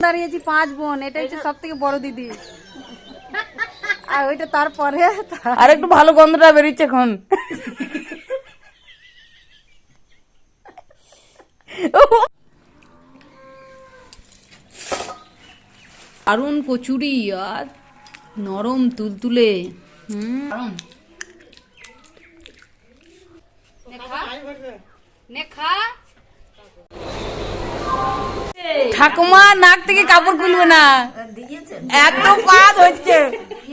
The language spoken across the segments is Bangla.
দাঁড়িয়েছি 5 বোন, এটা হচ্ছে সব থেকে বড় দিদি। আর ওইটা তারপরে আর একটু ভালো গন্ধটা বেরিয়েছে এখন। দারুন কচুরি আর নরম তুলতুলে। ঠাকুমা নাক থেকে কাপড় খুলবে না, এত পাত হচ্ছে। কি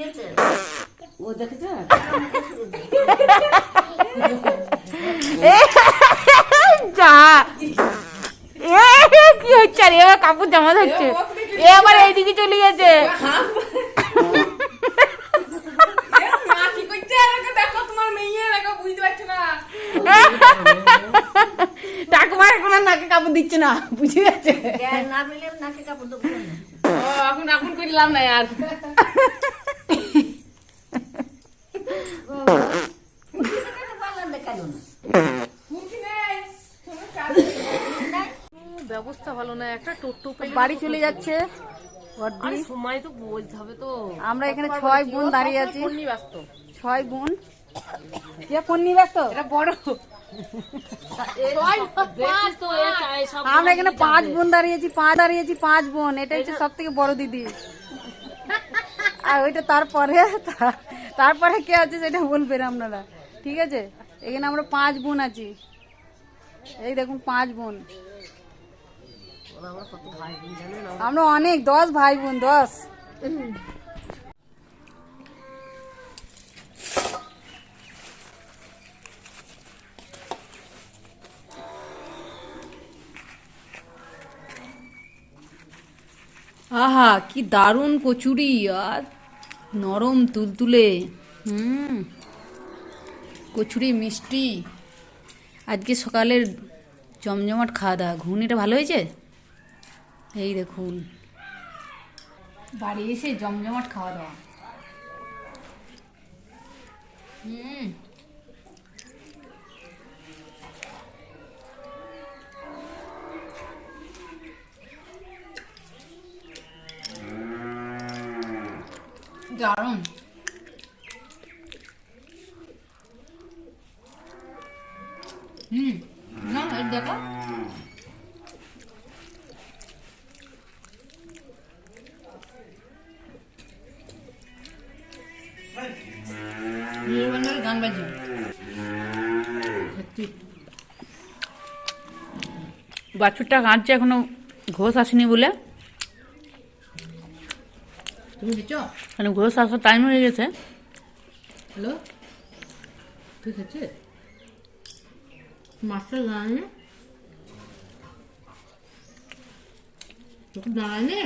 হচ্ছে? আর এবার কাপড় জামা হচ্ছে, এবার এইদিকে চলে গেছে। ঠাকুমা এখন আর নাকে কাপড় দিচ্ছে না, বুঝে গেছে। এখন করলাম না আর। ব্যবস্থা ভালো না, একটা টোটো বাড়ি চলে যাচ্ছে। সময় তো বলতে হবে তো। আমরা এখানে 6 বোন দাঁড়িয়ে আছি। ব্যস্ত 6 বোন। কে কোন নিয়ে ব্যস্ত? এটা বড়। আমরা এখানে 5 বোন দাঁড়িয়েছি, 5 বোন, এটা হচ্ছে সব থেকে বড় দিদি। আর ওইটা তারপরে কে আছে সেটা বলবেন আপনারা, ঠিক আছে? এখানে আমরা 5 বোন আছি, এই দেখুন 5 বোন। আমরা অনেক 10 ভাই বোন, 10। আহা কি দারুণ কচুরি আর নরম তুলতুলে। কচুরি মিষ্টি। আজকে সকালের জমজমাট খাওয়া দাওয়া। ঘুগনিটা ভালো হয়েছে, এই দেখুন। বাড়ি এসে জমজমাট খাওয়া দাওয়া। দারুণ। না দেখো, গান বাজে। বাছুরটা কাঁদছে, এখনো ঘোষ আসেনি বলে। তুমি দিচ্ছো? মানে ঘোষ আসার টাইম হয়ে গেছে। হ্যালো, ঠিক আছে। মাস্টার জানায়নি, তোকে জানায়নি।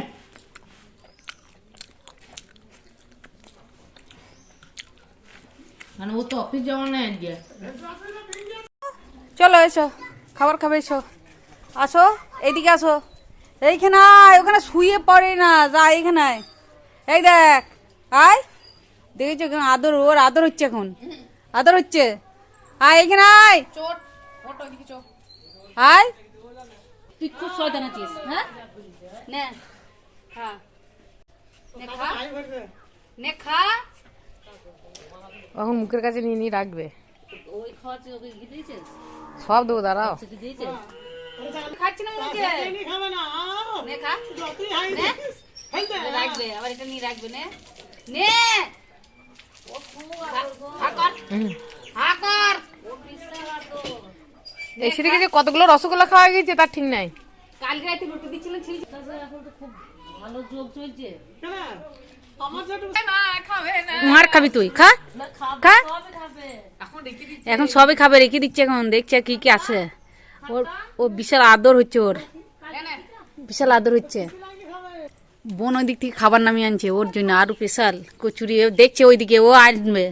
মানে ও তো অফিস যাওয়া নাই আজকে। চলো এসো, খাবার খাবে, এসো, আসো এইদিকে আসো। এইখানে আয়, ওখানে শুয়ে পড়ে না, যা এইখানে আয়। এই দেখ, আয়, দেখেছো আদর, ওর আদর হচ্ছে এখন, আদর হচ্ছে। আয় এইখানে আয়, আয়। তুই খুব শয়তান আছিস। হ্যাঁ, নে খা, নে খা, নে খা। এখন মুখের কাছে নিয়ে নিয়ে রাখবে। ওই খাওয়াচ্ছে, ওকে কি দিয়েছিস? সব দেবো, দাঁড়াও। কি দিয়েছিস? খাচ্ছি না মুখে। নে খা, নে রাখবে, আবার এটা নিয়ে রাখবে। নে নে, এই সেদিকে যে কতগুলো রসগোল্লা খাওয়া গেছে তার ঠিক নাই। কালকে রাতে রুটি দিচ্ছিলেন, ছিল এখন তো খুব ভালো যোগ চলছে। মার খাবি তুই, খা খা। এখন সবই খাবে, রেখে দিচ্ছে। এখন দেখছে কি কি আছে। ওর ও বিশাল আদর হচ্ছে, ওর বিশাল আদর হচ্ছে। বোন ওই দিক থেকে খাবার নামিয়ে আনছে ওর জন্য, আরো স্পেশাল কচুরি। দেখছে ওইদিকে, ও আসবে।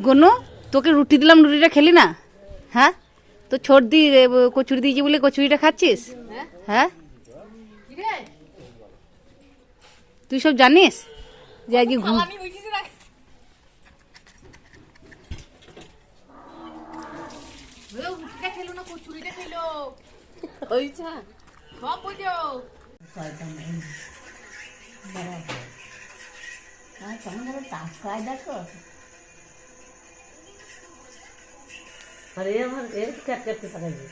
গনু, তোকে রুটি দিলাম, রুটিটা খেলি না? হ্যাঁ, তো ছোট দি কচুরি দিয়েছি বলে কচুরিটা খাচ্ছিস? হ্যাঁ, তুই সব জানিস যে আজকে ঘুম। সব বুঝো আরে আমার এর ক্যাট ক্যাটকে তাকাইবে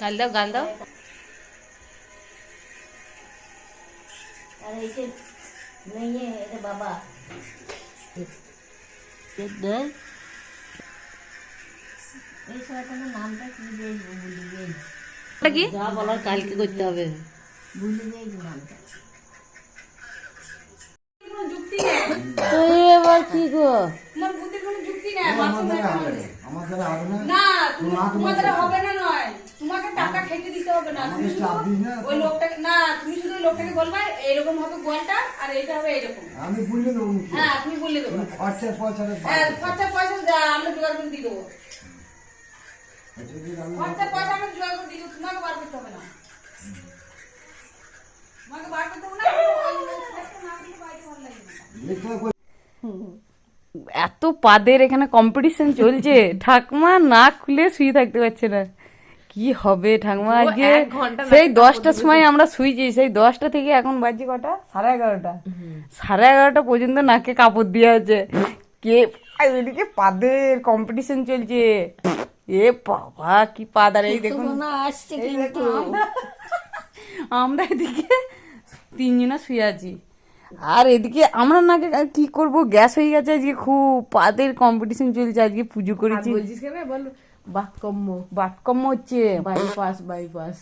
গাল দাও গাল দাও अरे इसे नहीं है अरे बाबा এই শয়তানের নামটা কি বলবো ভুলে গেছি এটা কি যা বলার কালকে করতে হবে ভুলে গেছি নামটা তো এবার কি গো তোমার বুদ্ধির কোনো যুক্তি নেই না তোমাদের হবে না নয় তোমাকে টাকা খেতে দিতে হবে না তুমি শুধু ওই লোকটাকে না তুমি শুধু ওই লোকটাকে বলবা এরকম হবে গোলটা আর এটা হবে এরকম আমি বললে দেবো হ্যাঁ তুমি বললে দেবো খরচা পয়সা হ্যাঁ খরচা পয়সা আমরা জোগাড় করে দিয়ে দেবো খরচা পয়সা আমরা জোগাড় করে দিয়ে দেবো তোমাকে বার করতে হবে না তোমাকে বার করতে হবে না ওই লোকটাকে না দিলে বাইরে ভালো লাগবে না এত পাদের এখানে কম্পিটিশন চলছে ঠাকুমা না খুলে শুয়ে থাকতে পারছে না কি হবে ঠাকুমা আজকে 1 ঘন্টা সেই 10টার সময় আমরা শুয়েছি সেই 10টা থেকে এখন বাজে কটা 11:30 11:30 পর্যন্ত নাকে কাপড় দিয়ে আছে কে এদিকে পাদের কম্পিটিশন চলছে এ বাবা কি পাদ আর এই দেখুন না আসছে এই দেখুন, আমরা এদিকে 3 জনা শুয়ে আছি আর এদিকে আমরা নাকি কি করব গ্যাস হয়ে গেছে আজকে খুব পাদের কম্পিটিশন চলছে আজকে পুজো করেছি বলছিস কেন বল বাটকম্ম হচ্ছে বাইপাস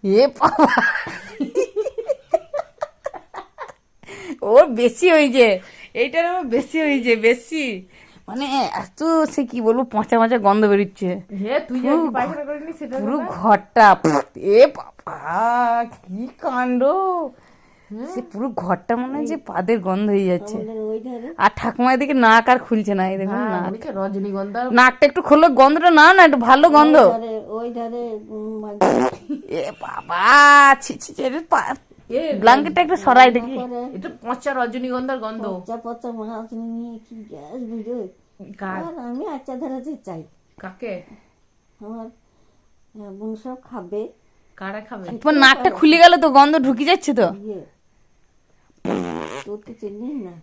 এ বাবা ওর বেশি হয়েছে এইটার আবার বেশি হয়েছে বেশি মানে এত সে কি বলবো পচা পচা গন্ধ বেরোচ্ছে হে তুই যে পুরো পায়খানা করিনি সেটা পুরো ঘরটা এ বাবা কি কাণ্ড সে পুরো ঘরটা মনে হয় যে পাদের গন্ধ হয়ে যাচ্ছে ওই ধারে আর ঠাকুমা এদিকে নাক আর খুলছে না এই দেখুন নাক অনেকে রজনীগন্ধা নাকটা একটু খুললো গন্ধটা না না একটু ভালো গন্ধ ওই ধারে এ বাবা ছি ছি ছি, এর ব্ল্যাঙ্কেটটা একটু সরাই দেখি এটা পচা রজনীগন্ধার গন্ধ পচা পচা মাছ নিয়ে কি গ্যাস বেরোয় কার আর আমি আচ্ছা ধারাতে চাই কাকে আমার বোন সব খাবে কারা খাবে তোমার নাকটা খুলে গেল তো গন্ধ ঢুকে যাচ্ছে তো ইয়ে তোর তো চিনি না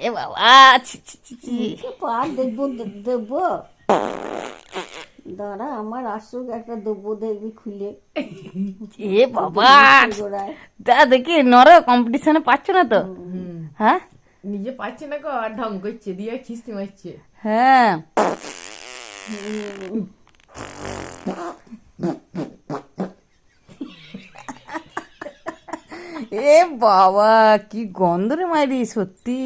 এ বাবা ছি ছি ছি ছি পার দেখবো দেবো দাঁড়া আমার আসুক একটা দেবো দেখবি খুলে এ বাবা গোড়ায় দা দেখি নর কম্পিটিশনে পাচ্ছ না তো হ্যাঁ নিজে পাচ্ছে না গো আর ঢং করছে দিয়ে খিস্তি মারছে হ্যাঁ এ বাবা কি গন্ধ রে মাইরি সত্যি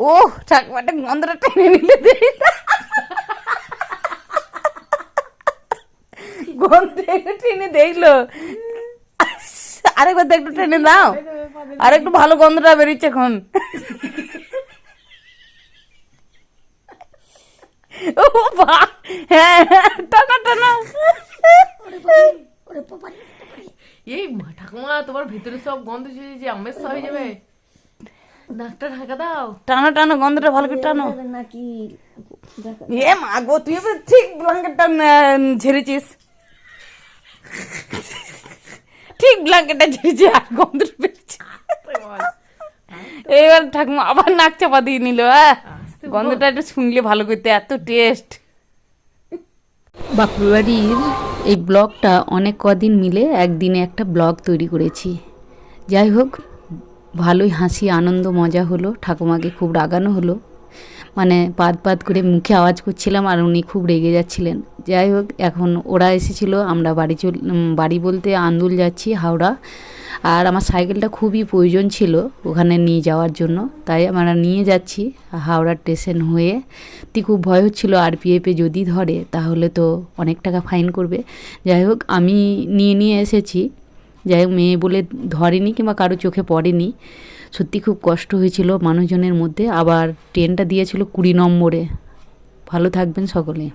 ও ঠাকুমাটা গন্ধটা টেনে নিলে দেরি না। গন্ধ টেনে দেখলো আরেকবার একটু টেনে দাও আর একটু ভালো গন্ধটা বেরিয়েছে এখন ও বা হ্যাঁ টানা টানা এই ঠাকুমা তোমার ভিতরে সব গন্ধ চলে যে আমের হয়ে যাবে নাকটা ঢাকা দাও টানা টানা গন্ধটা ভালো করে টানো নাকি দেখা এ মা গো তুই এবার ঠিক ব্ল্যাঙ্কেটটা ঝেড়েছিস ঠিক ব্ল্যাঙ্কেটটা ঝেড়েছি আর গন্ধটা বেরিয়েছে এবার ঠাকুমা আবার নাক চাপা দিয়ে নিল গন্ধটা একটু শুনলে ভালো করতে এত টেস্ট বাপুর বাড়ির এই ব্লগটা অনেক কদিন মিলে একদিনে একটা ব্লগ তৈরি করেছি যাই হোক ভালোই হাসি আনন্দ মজা হলো ঠাকুমাকে খুব রাগানো হলো মানে পাদ পাদ করে মুখে আওয়াজ করছিলাম আর উনি খুব রেগে যাচ্ছিলেন যাই হোক এখন ওরা এসেছিল আমরা বাড়ি বলতে আন্দুল যাচ্ছি হাওড়া আর আমার সাইকেলটা খুবই প্রয়োজন ছিল ওখানে নিয়ে যাওয়ার জন্য তাই আমরা নিয়ে যাচ্ছি হাওড়া স্টেশন হয়ে খুব ভয় হচ্ছিল আরপিএফে যদি ধরে তাহলে তো অনেক টাকা ফাইন করবে যাই হোক আমি নিয়ে এসেছি যাই হোক মেয়ে বলে ধরেনি কিংবা কারো চোখে পড়েনি সত্যি খুব কষ্ট হয়েছিল মানুষজনের মধ্যে আবার ট্রেনটা দিয়েছিল 20 নম্বরে ভালো থাকবেন সকলে।